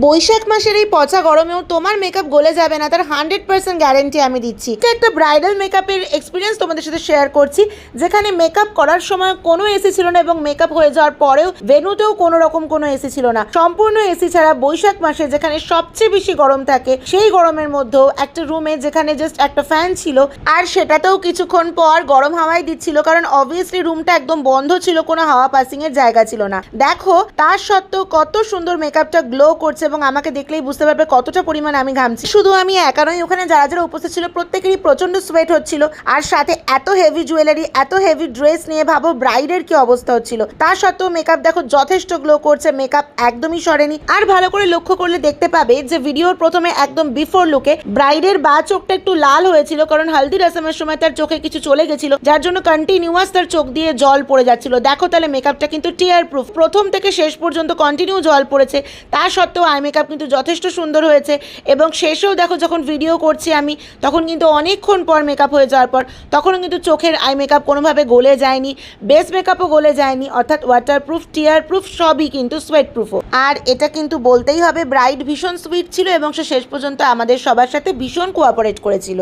বৈশাখ মাসের এই পচা গরমেও তোমার মেকআপ গলে যাবে না, তার 100% গ্যারেন্টি আমি দিচ্ছি। একটা ব্রাইডাল মেকআপের এক্সপিরিয়েন্স তোমাদের সাথে শেয়ার করছি, যেখানে মেকআপ করার সময় কোনো এসি ছিল না এবং মেকআপ হয়ে যাওয়ার পরেও ভেন্যুতেও কোনো রকম কোনো এসি ছিল না, সম্পূর্ণ এসি ছাড়া। বৈশাখ মাসে যেখানে সবচেয়ে বেশি গরম থাকে, সেই গরমের মধ্যেও একটা রুমে যেখানে জাস্ট একটা ফ্যান ছিল, আর সেটাতেও কিছুক্ষণ পর গরম হাওয়াই দিচ্ছিল, কারণ অবভিয়াসলি রুমটা একদম বন্ধ ছিল, কোনো হাওয়া পাসিং এর জায়গা ছিল না। দেখো তার সত্ত্বেও কত সুন্দর মেকআপটা গ্লো করছে এবং আমাকে দেখলেই বুঝতে পারবে কতটা পরিমাণ আমি ঘামছি। শুধু আমি একা নই, ওখানে যারা যারা উপস্থিত ছিল প্রত্যেকেরই প্রচন্ড সোয়েট হচ্ছিল, আর সাথে এত হেভি জুয়েলারি, এত হেভি ড্রেস নিয়ে ভাবো ব্রাইডের কি অবস্থা হচ্ছিল। তা সত্ত্বেও মেকআপ দেখো যথেষ্ট গ্লো করছে, মেকআপ একদমই সরেনি। আর ভালো করে লক্ষ্য করলে দেখতে পাবে যে ভিডিওর প্রথমে একদম বিফোর লুকে ব্রাইডের বা চোখটা একটু লাল হয়েছিল, কারণ হলদি রসমের সময় তার চোখে কিছু চলে গেছিল, যার জন্য কন্টিনিউয়াস তার চোখ দিয়ে জল পড়ে যাচ্ছিল। দেখো তাহলে মেকআপটা কিন্তু টিয়ার প্রুফ, প্রথম থেকে শেষ পর্যন্ত কন্টিনিউ জল পড়েছে। তা সত্ত্বেও আই মেকআপ কিন্তু যথেষ্ট সুন্দর হয়েছে। এবং শেষেও দেখো যখন ভিডিও করছি আমি, তখন কিন্তু অনেকক্ষণ পর মেকআপ হয়ে যাওয়ার পর তখনও কিন্তু চোখের আই মেকআপ কোনোভাবে গলে যায়নি, বেস মেকআপও গলে যায়নি, অর্থাৎ ওয়াটারপ্রুফ, টিয়ার প্রুফ, সবই কিন্তু সোয়েট প্রুফও। আর এটা কিন্তু বলতেই হবে ব্রাইড ভীষণ সুইট ছিল এবং সে শেষ পর্যন্ত আমাদের সবার সাথে ভীষণ কোঅপারেট করেছিল।